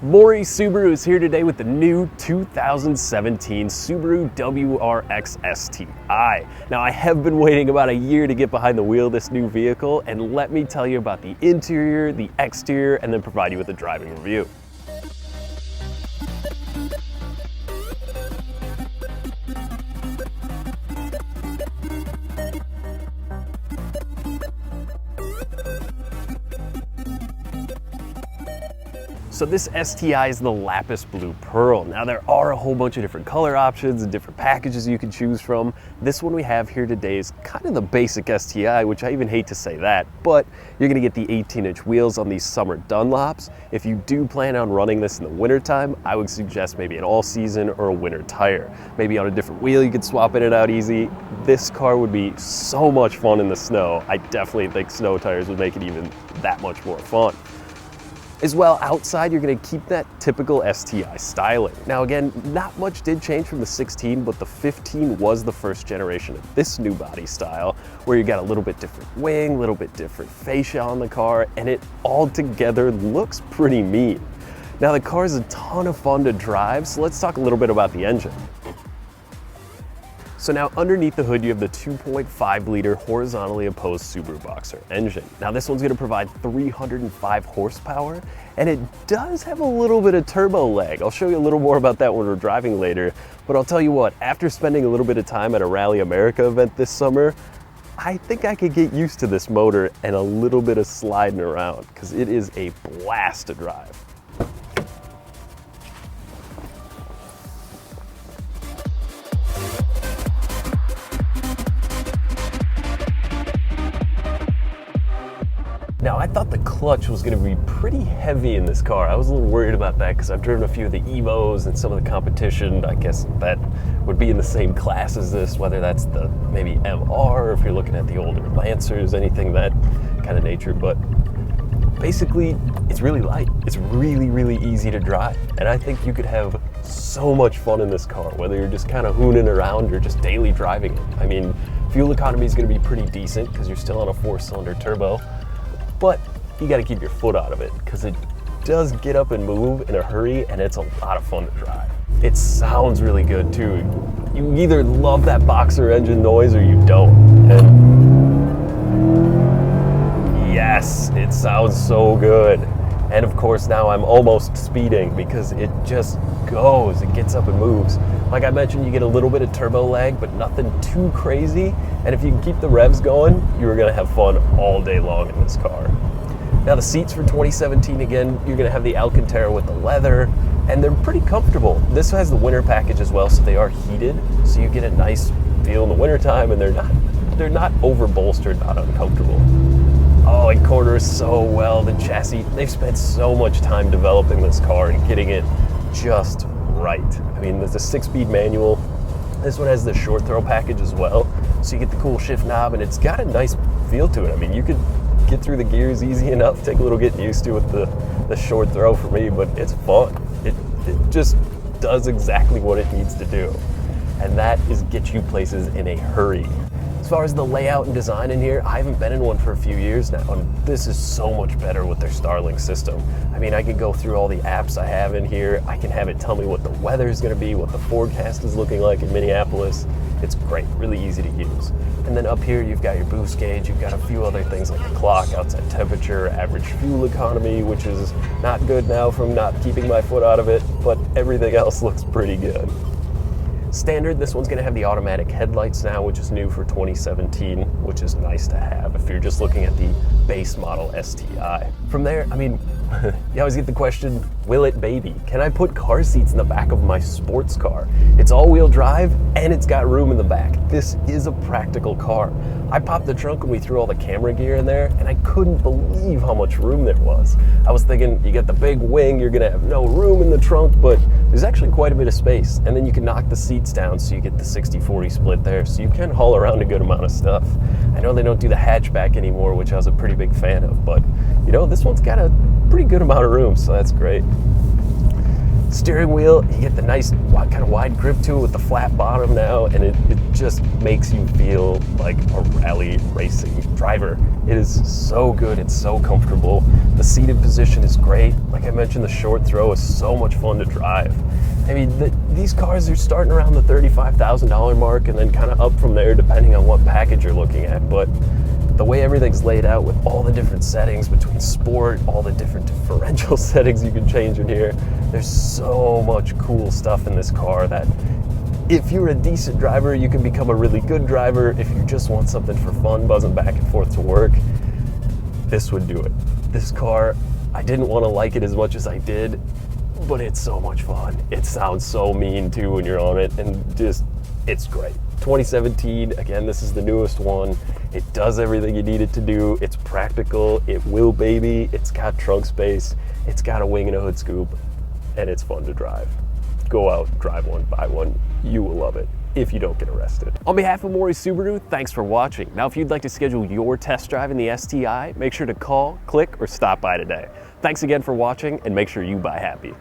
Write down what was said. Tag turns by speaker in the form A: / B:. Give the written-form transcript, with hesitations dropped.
A: Morrie Subaru is here today with the new 2017 Subaru WRX STI. Now, I have been waiting about a year to get behind the wheel of this new vehicle, and let me tell you about the interior, the exterior, and then provide you with a driving review. So this STI is the Lapis Blue Pearl. Now there are a whole bunch of different color options and different packages you can choose from. This one we have here today is kind of the basic STI, which I even hate to say that, but you're gonna get the 18-inch wheels on these summer Dunlops. If you do plan on running this in the wintertime, I would suggest maybe an all-season or a winter tire. Maybe on a different wheel you could swap in and out easy. This car would be so much fun in the snow. I definitely think snow tires would make it even that much more fun. As well, outside, you're gonna keep that typical STI styling. Now again, not much did change from the 16, but the 15 was the first generation of this new body style, where you got a little bit different wing, a little bit different fascia on the car, and it all together looks pretty mean. Now the car is a ton of fun to drive, so let's talk a little bit about the engine. So now underneath the hood you have the 2.5 liter horizontally opposed Subaru Boxer engine. Now this one's going to provide 305 horsepower, and it does have a little bit of turbo lag. I'll show you a little more about that when we're driving later, but I'll tell you what, after spending a little bit of time at a Rally America event this summer, I think I could get used to this motor and a little bit of sliding around, because it is a blast to drive. Now, I thought the clutch was going to be pretty heavy in this car. I was a little worried about that because I've driven a few of the Evos and some of the competition. I guess that would be in the same class as this, whether that's the maybe MR or if you're looking at the older Lancers, anything that kind of nature. But basically, it's really light. It's really, really easy to drive. And I think you could have so much fun in this car, whether you're just kind of hooning around or just daily driving it. I mean, fuel economy is going to be pretty decent because you're still on a 4-cylinder turbo. But you gotta keep your foot out of it because it does get up and move in a hurry, and it's a lot of fun to drive. It sounds really good too. You either love that Boxer engine noise or you don't. And yes, it sounds so good. And of course now I'm almost speeding because it just goes, it gets up and moves. Like I mentioned, you get a little bit of turbo lag, but nothing too crazy. And if you can keep the revs going, you're gonna have fun all day long in this car. Now the seats for 2017, again, you're gonna have the Alcantara with the leather, and they're pretty comfortable. This has the winter package as well, so they are heated, so you get a nice feel in the wintertime, and they're not over bolstered, not uncomfortable. Oh, it corners so well. The chassis, they've spent so much time developing this car and getting it just right. I mean, there's a 6-speed manual. This one has the short throw package as well, so you get the cool shift knob, and it's got a nice feel to it. I mean, you could get through the gears easy enough, take a little getting used to with the short throw for me, but it's fun. It just does exactly what it needs to do, and that is get you places in a hurry. As far as the layout and design in here, I haven't been in one for a few years now, and this is so much better with their Starlink system. I mean, I can go through all the apps I have in here. I can have it tell me what the weather is going to be, what the forecast is looking like in Minneapolis. It's great, really easy to use. And then up here, you've got your boost gauge. You've got a few other things like the clock, outside temperature, average fuel economy, which is not good now from not keeping my foot out of it, but everything else looks pretty good. Standard, this one's going to have the automatic headlights now, which is new for 2017, which is nice to have if you're just looking at the base model STI. From there, I mean, you always get the question, will it baby? Can I put car seats in the back of my sports car? It's all-wheel drive and it's got room in the back. This is a practical car. I popped the trunk when we threw all the camera gear in there, and I couldn't believe how much room there was. I was thinking, you got the big wing, you're gonna have no room in the trunk, but there's actually quite a bit of space. And then you can knock the seats down so you get the 60-40 split there, so you can haul around a good amount of stuff. I know they don't do the hatchback anymore, which I was a pretty big fan of, but you know, this one's got a pretty good amount of room, so that's great. Steering wheel, you get the nice kind of wide grip to it with the flat bottom now, and it just makes you feel like a rally racing driver. It is so good, it's so comfortable. The seated position is great. Like I mentioned, the short throw is so much fun to drive. I mean, these cars are starting around the $35,000 mark and then kind of up from there depending on what package you're looking at. But the way everything's laid out with all the different settings between sport, all the different differential settings you can change in here, there's so much cool stuff in this car that if you're a decent driver, you can become a really good driver. If you just want something for fun, buzzing back and forth to work, this would do it. This car, I didn't want to like it as much as I did, but it's so much fun. It sounds so mean too when you're on it, and just, it's great. 2017, again, this is the newest one. It does everything you need it to do. It's practical, it will baby, it's got trunk space, it's got a wing and a hood scoop, and it's fun to drive. Go out, drive one, buy one. You will love it if you don't get arrested. On behalf of Morrie Subaru, thanks for watching. Now, if you'd like to schedule your test drive in the STI, make sure to call, click, or stop by today. Thanks again for watching, and make sure you buy happy.